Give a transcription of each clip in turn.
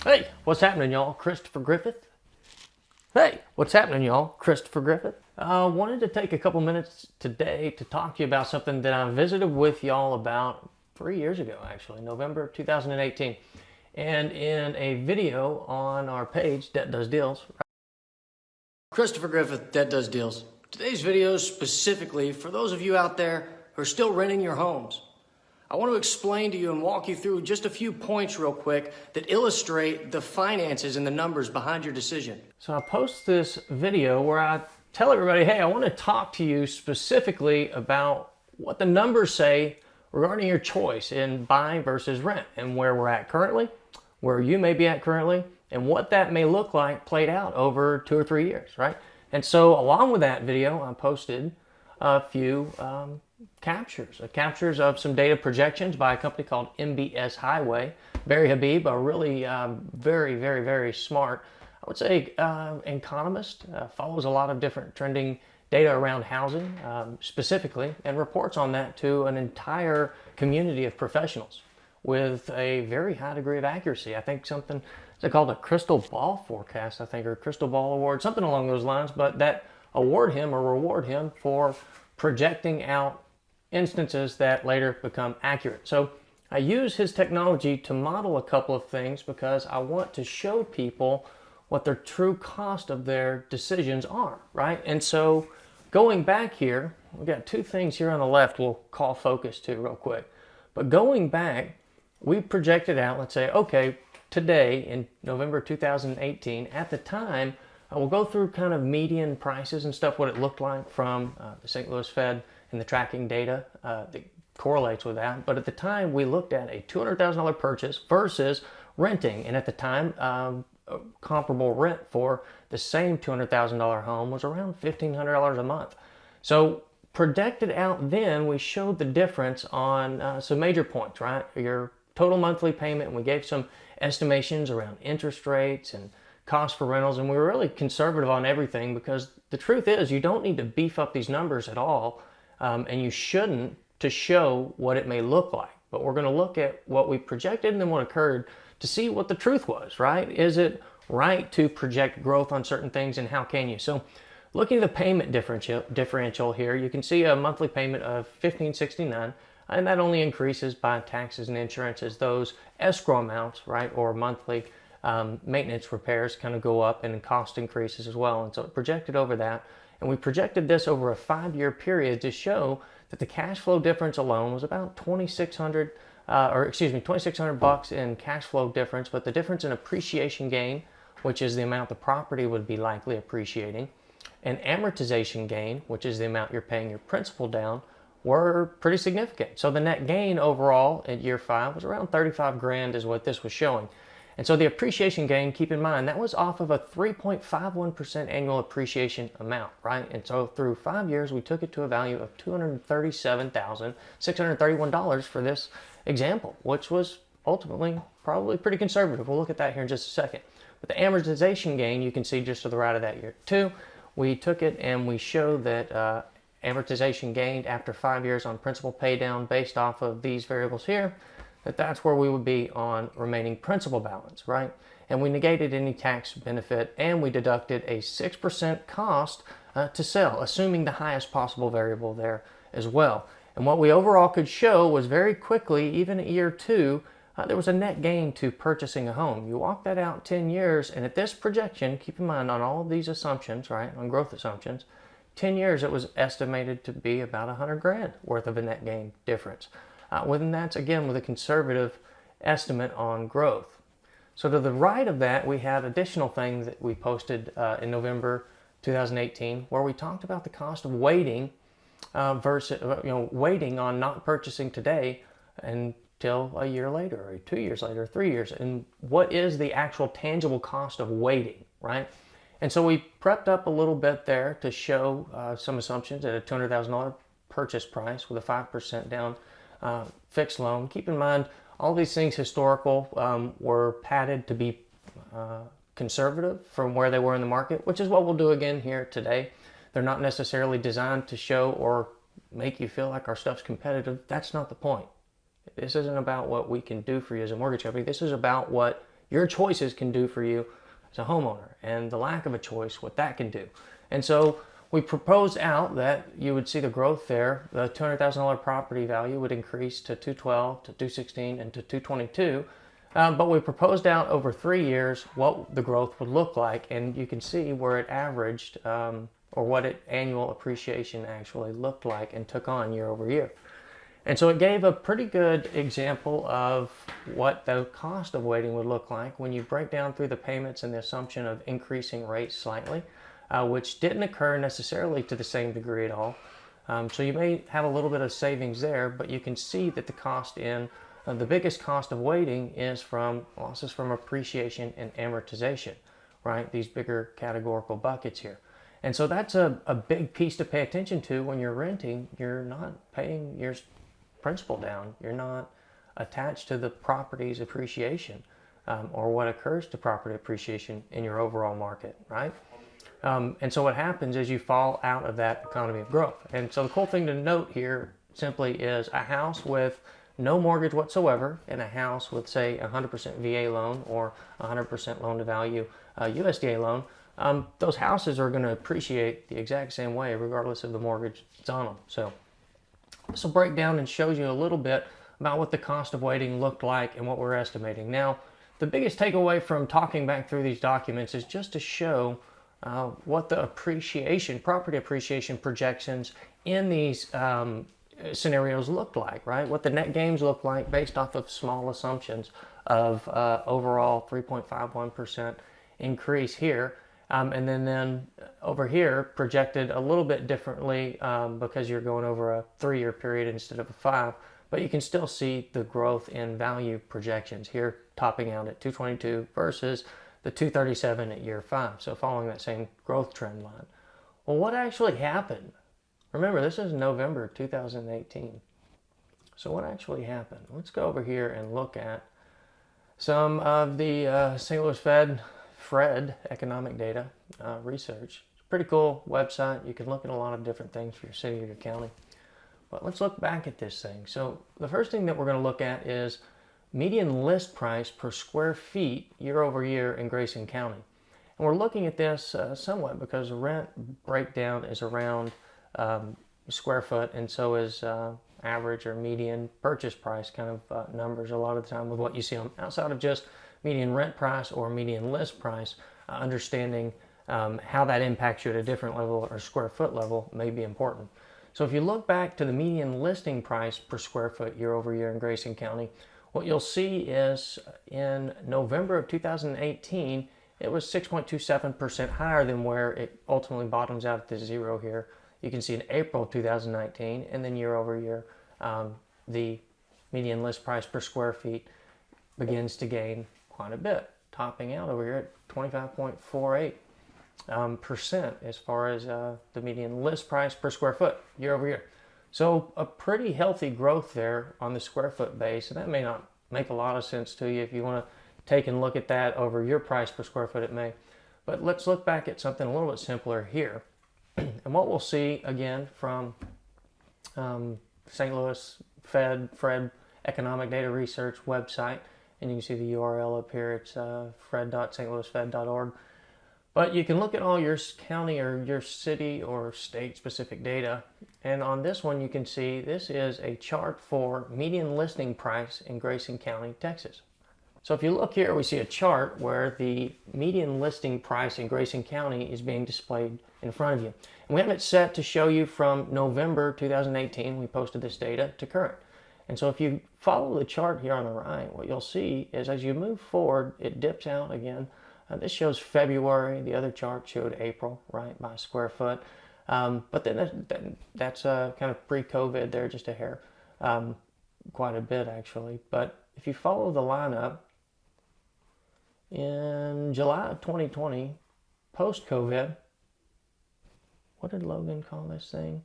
Hey, what's happening, y'all? Christopher Griffith. Hey, what's happening, y'all? Christopher Griffith. Wanted to take a couple minutes today to talk to you about something that I visited with y'all about 3 years ago, actually, November 2018. And in a video on our page, Debt Does Deals. Christopher Griffith, Debt Does Deals. Today's video is specifically for those of you out there who are still renting your homes. I want to explain to you and walk you through just a few points real quick that illustrate the finances and the numbers behind your decision. So I post this video where I tell everybody, hey, I want to talk to you specifically about what the numbers say regarding your choice in buying versus rent and where we're at currently, where you may be at currently, and what that may look like played out over 2 or 3 years, right? And so along with that video, I posted a few captures of some data projections by a company called MBS Highway. Barry Habib, a really very smart, I would say, economist, follows a lot of different trending data around housing specifically, and reports on that to an entire community of professionals with a very high degree of accuracy. I think something, it's called a crystal ball forecast, I think, or crystal ball award, something along those lines, but that award him or reward him for projecting out instances that later become accurate. So I use his technology to model a couple of things because I want to show people what their true cost of their decisions are, right? And so going back here, we've got two things here on the left we'll call focus to real quick. But going back, we projected out, let's say, okay, today in November 2018, at the time, we'll go through kind of median prices and stuff, what it looked like from the St. Louis Fed and the tracking data that correlates with that. But at the time, we looked at a $200,000 purchase versus renting. And at the time, comparable rent for the same $200,000 home was around $1,500 a month. So projected out then, we showed the difference on some major points, right? Your total monthly payment, and we gave some estimations around interest rates and cost for rentals, and we were really conservative on everything because the truth is you don't need to beef up these numbers at all, and you shouldn't, to show what it may look like. But we're going to look at what we projected and then what occurred to see what the truth was, right? Is it right to project growth on certain things, and how can you? So looking at the payment differential here, you can see a monthly payment of $1,569, and that only increases by taxes and insurance as those escrow amounts, right, or monthly maintenance repairs kind of go up, and cost increases as well. And so it projected over that, and we projected this over a 5-year period to show that the cash flow difference alone was about $2,600 bucks in cash flow difference, but the difference in appreciation gain, which is the amount the property would be likely appreciating, and amortization gain, which is the amount you're paying your principal down, were pretty significant. So the net gain overall at year 5 was around 35 grand is what this was showing. And so the appreciation gain, keep in mind, that was off of a 3.51% annual appreciation amount, right? And so through 5 years, we took it to a value of $237,631 for this example, which was ultimately probably pretty conservative. We'll look at that here in just a second. But the amortization gain, you can see just to the right of that year 2, we took it and we showed that amortization gained after 5 years on principal pay down based off of these variables here, that's where we would be on remaining principal balance, right? And we negated any tax benefit, and we deducted a 6% cost to sell, assuming the highest possible variable there as well. And what we overall could show was very quickly, even at year 2, there was a net gain to purchasing a home. You walk that out 10 years, and at this projection, keep in mind on all of these assumptions, right, on growth assumptions, 10 years it was estimated to be about 100 grand worth of a net gain difference. Within that's, again, with a conservative estimate on growth. So to the right of that, we have additional things that we posted in November 2018, where we talked about the cost of waiting versus, waiting on not purchasing today until a year later, or 2 years later, or 3 years, and what is the actual tangible cost of waiting, right? And so we prepped up a little bit there to show some assumptions at a $200,000 purchase price with a 5% down fixed loan. Keep in mind, all these things historical were padded to be conservative from where they were in the market, which is what we'll do again here today. They're not necessarily designed to show or make you feel like our stuff's competitive. That's not the point. This isn't about what we can do for you as a mortgage company. This is about what your choices can do for you as a homeowner, and the lack of a choice, what that can do. And so we proposed out that you would see the growth there. The $200,000 property value would increase to 212, to 216, and to 222. But we proposed out over 3 years what the growth would look like, and you can see where it averaged, or what annual appreciation actually looked like and took on year over year. And so it gave a pretty good example of what the cost of waiting would look like when you break down through the payments and the assumption of increasing rates slightly, which didn't occur necessarily to the same degree at all. So you may have a little bit of savings there, but you can see that the cost the biggest cost of waiting is from losses from appreciation and amortization, right? These bigger categorical buckets here. And so that's a big piece to pay attention to when you're renting. You're not paying your principal down. You're not attached to the property's appreciation, or what occurs to property appreciation in your overall market, right? And so what happens is you fall out of that economy of growth. And so the cool thing to note here simply is a house with no mortgage whatsoever and a house with, say, 100% VA loan or 100% loan to value USDA loan, those houses are going to appreciate the exact same way regardless of the mortgage that's on them. So this will break down and shows you a little bit about what the cost of waiting looked like and what we're estimating. Now, the biggest takeaway from talking back through these documents is just to show what the property appreciation projections in these scenarios looked like, right? What the net gains look like based off of small assumptions of overall 3.51% increase here. And then over here projected a little bit differently because you're going over a 3-year period instead of a 5, but you can still see the growth in value projections here topping out at 222 versus the 237 at year 5. So following that same growth trend line. Well, what actually happened? Remember, this is November 2018. So what actually happened? Let's go over here and look at some of the St. Louis Fred economic data research. It's a pretty cool website. You can look at a lot of different things for your city or your county. But let's look back at this thing. So the first thing that we're going to look at is median list price per square feet year over year in Grayson County. And we're looking at this somewhat because rent breakdown is around square foot, and so is average or median purchase price kind of numbers a lot of the time with what you see on outside of just median rent price or median list price. Understanding how that impacts you at a different level or square foot level may be important. So if you look back to the median listing price per square foot year over year in Grayson County, what you'll see is in November of 2018, it was 6.27% higher than where it ultimately bottoms out at the 0 here. You can see in April of 2019, and then year over year, the median list price per square feet begins to gain quite a bit, topping out over here at 25.48% as far as the median list price per square foot year over year. So a pretty healthy growth there on the square foot base, and that may not make a lot of sense to you. If you want to take and look at that over your price per square foot, it may. But let's look back at something a little bit simpler here. And what we'll see again from St. Louis Fred Economic Data Research website, and you can see the URL up here. It's fred.stlouisfed.org. But you can look at all your county or your city or state specific data. And on this one, you can see this is a chart for median listing price in Grayson County, Texas. So if you look here, we see a chart where the median listing price in Grayson County is being displayed in front of you. And we have it set to show you from November 2018, we posted this data, to current. And so if you follow the chart here on the right, what you'll see is as you move forward, it dips out again. This shows February. The other chart showed April, right, by square foot. But then that's kind of pre-COVID there, just a hair, quite a bit actually. But if you follow the lineup, in July of 2020, post-COVID, what did Logan call this thing?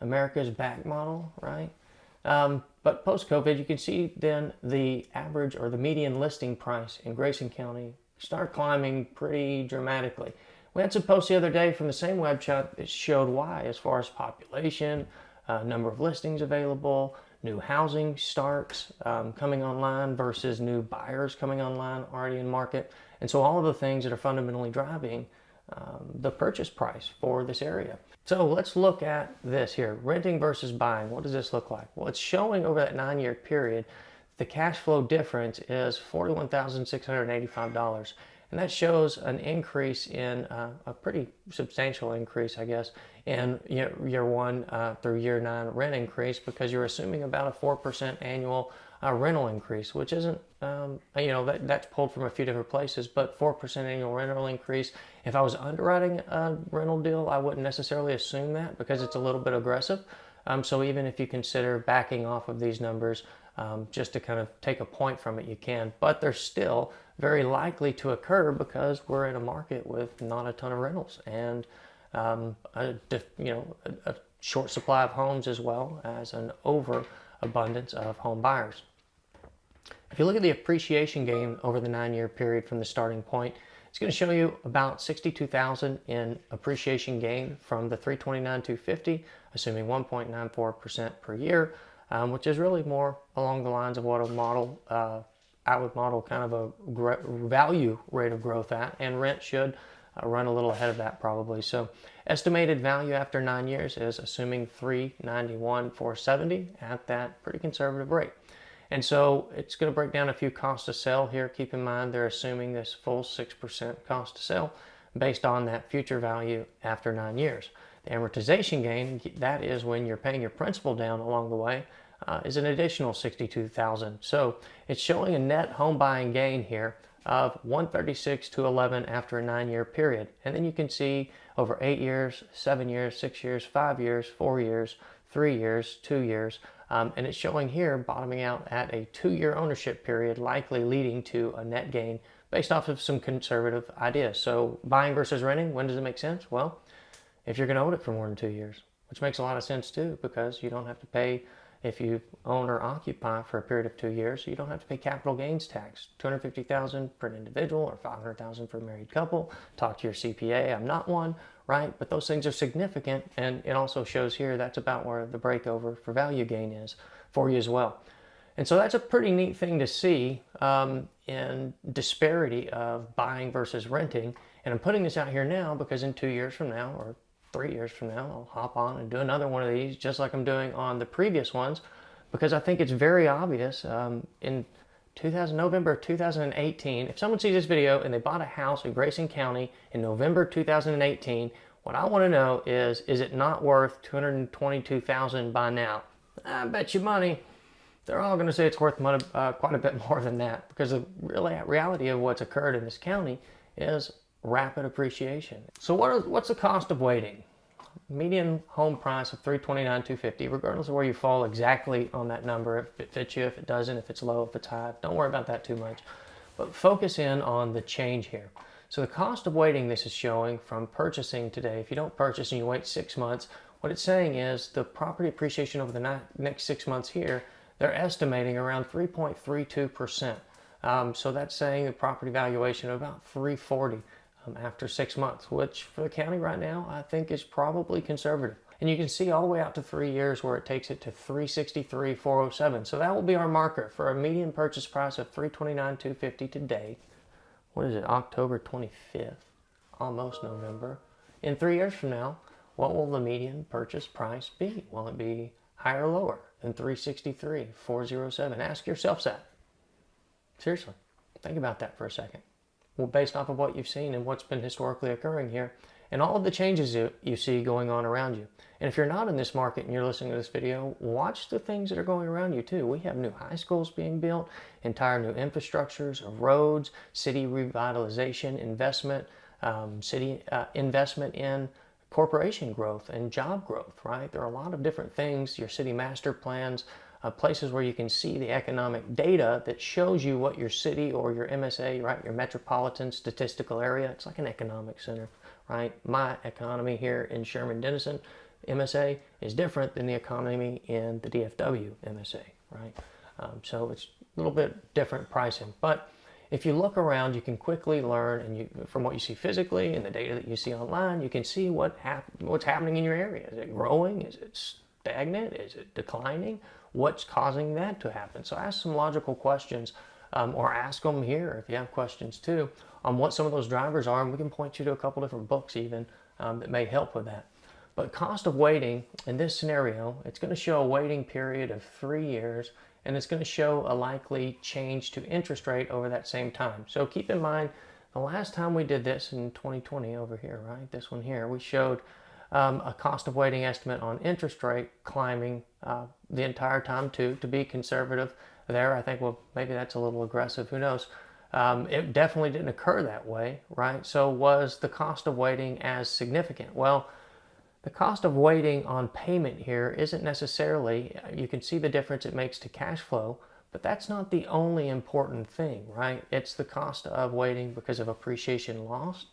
America's back model, right? But post-COVID, you can see then the average or the median listing price in Grayson County start climbing pretty dramatically. We had some posts the other day from the same website that showed why, as far as population, number of listings available, new housing starts coming online versus new buyers coming online already in market. And so all of the things that are fundamentally driving the purchase price for this area. So let's look at this here, renting versus buying. What does this look like? Well, it's showing over that 9-year period, the cash flow difference is $41,685. And that shows an increase in a pretty substantial increase, I guess, in year 1 through year 9 rent increase, because you're assuming about a 4% annual rental increase, which isn't, that's pulled from a few different places, but 4% annual rental increase. If I was underwriting a rental deal, I wouldn't necessarily assume that because it's a little bit aggressive. So even if you consider backing off of these numbers, just to kind of take a point from it, you can, but they're still very likely to occur because we're in a market with not a ton of rentals and a short supply of homes, as well as an overabundance of home buyers. If you look at the appreciation gain over the 9-year period from the starting point, it's going to show you about $62,000 in appreciation gain from the 329,250, assuming 1.94% per year, which is really more along the lines of what I would model kind of a value rate of growth at, and rent should run a little ahead of that probably. So estimated value after 9 years is assuming 391,470 at that pretty conservative rate. And so it's going to break down a few costs to sell here. Keep in mind they're assuming this full 6% cost to sell based on that future value after 9 years. The amortization gain, that is when you're paying your principal down along the way, is an additional $62,000. So it's showing a net home buying gain here of $136,211 after a 9-year period. And then you can see over 8 years, 7 years, 6 years, 5 years, 4 years, 3 years, 2 years. And it's showing here bottoming out at a 2-year ownership period, likely leading to a net gain based off of some conservative ideas. So buying versus renting, when does it make sense? Well, if you're going to own it for more than 2 years, which makes a lot of sense too, because you don't have to pay, if you own or occupy for a period of 2 years, you don't have to pay capital gains tax, $250,000 per individual or $500,000 for a married couple. Talk to your CPA. I'm not one, right? But those things are significant, and it also shows here that's about where the breakover for value gain is for you as well. And so that's a pretty neat thing to see in disparity of buying versus renting. And I'm putting this out here now because in 2 years from now, or 3 years from now, I'll hop on and do another one of these just like I'm doing on the previous ones, because I think it's very obvious. In November 2018, if someone sees this video and they bought a house in Grayson County in November 2018, what I want to know is it not worth $222,000 by now? I bet you money they're all going to say it's worth money, quite a bit more than that, because the reality of what's occurred in this county is rapid appreciation. So what's the cost of waiting? Median home price of $329,250, regardless of where you fall exactly on that number, if it fits you, if it doesn't, if it's low, if it's high. Don't worry about that too much, but focus in on the change here. So the cost of waiting this is showing from purchasing today. If you don't purchase and you wait 6 months, what it's saying is the property appreciation over the next 6 months here, they're estimating around 3.32%. So that's saying the property valuation of about $340 after 6 months, which for the county right now, I think is probably conservative. And you can see all the way out to 3 years where it takes it to $363,407. So that will be our marker for a median purchase price of $329,250 today. What is it, October 25th? Almost November. In 3 years from now, what will the median purchase price be? Will it be higher or lower than $363,407? Ask yourself that. Seriously, think about that for a second. Well, based off of what you've seen and what's been historically occurring here, and all of the changes you see going on around you. And if you're not in this market and you're listening to this video, watch the things that are going around you too. We have new high schools being built, entire new infrastructures of roads, city revitalization, investment, investment in corporation growth and job growth, right? There are a lot of different things, your city master plans, places where you can see the economic data that shows you what your city or your MSA, right, your metropolitan statistical area, it's like an economic center, right? My economy here in Sherman-Denison MSA is different than the economy in the DFW MSA, right? So it's a little bit different pricing. But if you look around, you can quickly learn, and from what you see physically and the data that you see online, you can see what's happening in your area. Is it growing? Is it stagnant? Is it declining? What's causing that to happen? So ask some logical questions, or ask them here if you have questions too on what some of those drivers are, and we can point you to a couple different books even that may help with that. But cost of waiting in this scenario, it's going to show a waiting period of 3 years, and it's going to show a likely change to interest rate over that same time. So keep in mind, the last time we did this in 2020 over here, right, this one here, we showed a cost of waiting estimate on interest rate climbing the entire time too, to be conservative there. I think, well, maybe that's a little aggressive, who knows. It definitely didn't occur that way, right? So was the cost of waiting as significant? Well, the cost of waiting on payment here isn't necessarily, you can see the difference it makes to cash flow, but that's not the only important thing, right? It's the cost of waiting because of appreciation loss.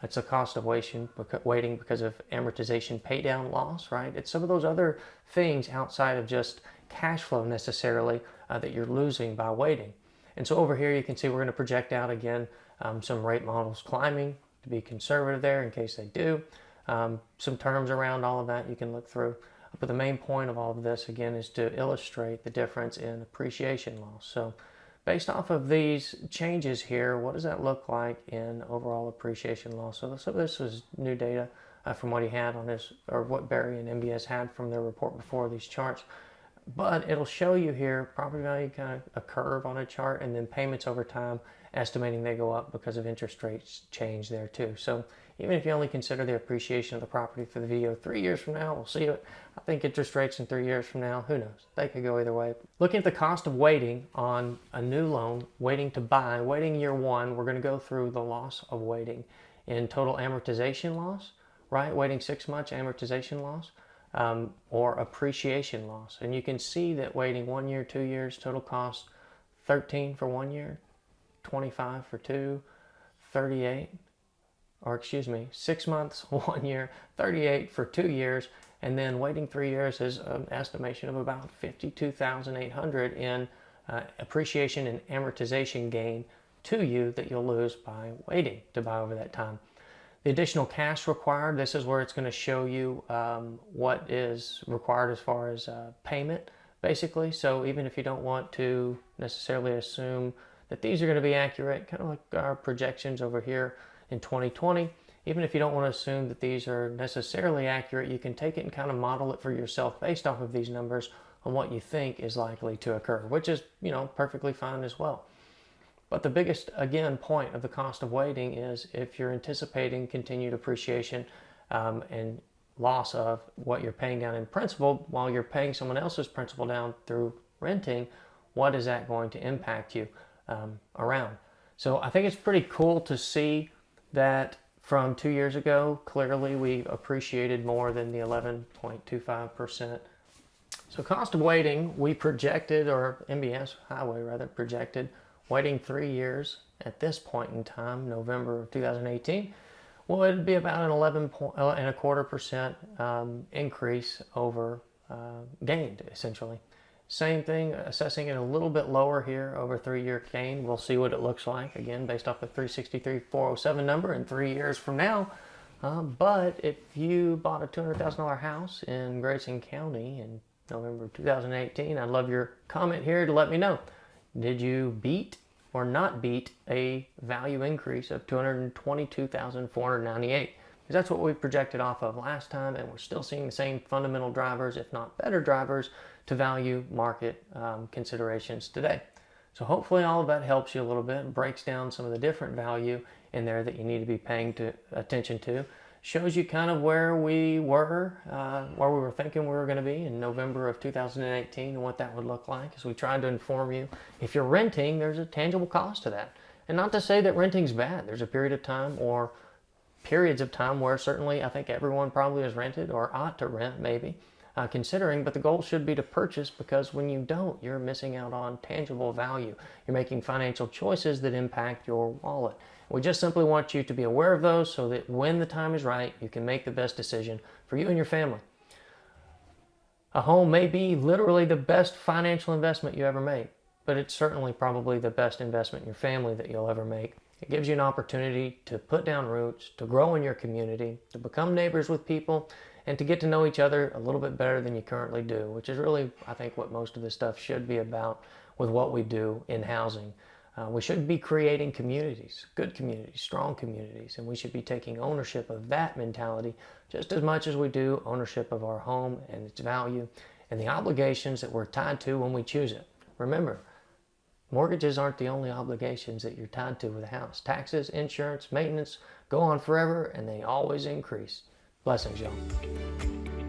It's the cost of waiting because of amortization pay down loss, right? It's some of those other things outside of just cash flow necessarily that you're losing by waiting. And so over here you can see we're going to project out again some rate models climbing to be conservative there in case they do. Some terms around all of that you can look through. But the main point of all of this again is to illustrate the difference in appreciation loss. So based off of these changes here, what does that look like in overall appreciation loss? So this was new data from what he had on his, or what Barry and MBS had from their report before these charts. But it'll show you here property value, kind of a curve on a chart, and then payments over time, estimating they go up because of interest rates change there too. So even if you only consider the appreciation of the property for the video 3 years from now, we'll see it. I think interest rates in 3 years from now, who knows? They could go either way. Looking at the cost of waiting on a new loan, waiting to buy, waiting year one, we're going to go through the loss of waiting in total amortization loss, right? Waiting 6 months, amortization loss, or appreciation loss. And you can see that waiting 1 year, 2 years, total cost 13 for 1 year, 25 for 2, 38, or excuse me, 6 months, 1 year, 38 for 2 years, and then waiting 3 years is an estimation of about $52,800 in appreciation and amortization gain to you that you'll lose by waiting to buy over that time. The additional cash required, this is where it's going to show you what is required as far as payment, basically. So even if you don't want to necessarily assume that these are going to be accurate, kind of like our projections over here in 2020, even if you don't want to assume that these are necessarily accurate, you can take it and kind of model it for yourself based off of these numbers on what you think is likely to occur, which is, perfectly fine as well. But the biggest, again, point of the cost of waiting is if you're anticipating continued appreciation and loss of what you're paying down in principal while you're paying someone else's principal down through renting, what is that going to impact you around? So I think it's pretty cool to see that from 2 years ago, clearly we appreciated more than the 11.25%. So cost of waiting, we projected, or MBS Highway rather, projected waiting 3 years at this point in time, November of 2018, well, it'd be about an 11.25% increase over gained, essentially. Same thing, assessing it a little bit lower here over 3-year gain. We'll see what it looks like, again, based off the 363,407 number in 3 years from now. But if you bought a $200,000 house in Grayson County in November 2018, I'd love your comment here to let me know. Did you beat or not beat a value increase of $222,498? Because that's what we projected off of last time, and we're still seeing the same fundamental drivers, if not better drivers, to value market considerations today. So hopefully all of that helps you a little bit and breaks down some of the different value in there that you need to be paying attention to. Shows you kind of where we were thinking we were going to be in November of 2018 and what that would look like, as we tried to inform you. If you're renting, there's a tangible cost to that. And not to say that renting's bad. There's a period of time or periods of time where certainly I think everyone probably has rented or ought to rent maybe, considering, but the goal should be to purchase, because when you don't, you're missing out on tangible value. You're making financial choices that impact your wallet. We just simply want you to be aware of those so that when the time is right, you can make the best decision for you and your family. A home may be literally the best financial investment you ever make, but it's certainly probably the best investment in your family that you'll ever make. It gives you an opportunity to put down roots, to grow in your community, to become neighbors with people, and to get to know each other a little bit better than you currently do, which is really, I think, what most of this stuff should be about with what we do in housing. We should be creating communities, good communities, strong communities, and we should be taking ownership of that mentality just as much as we do ownership of our home and its value and the obligations that we're tied to when we choose it. Remember, mortgages aren't the only obligations that you're tied to with a house. Taxes, insurance, maintenance go on forever, and they always increase. Blessings, y'all.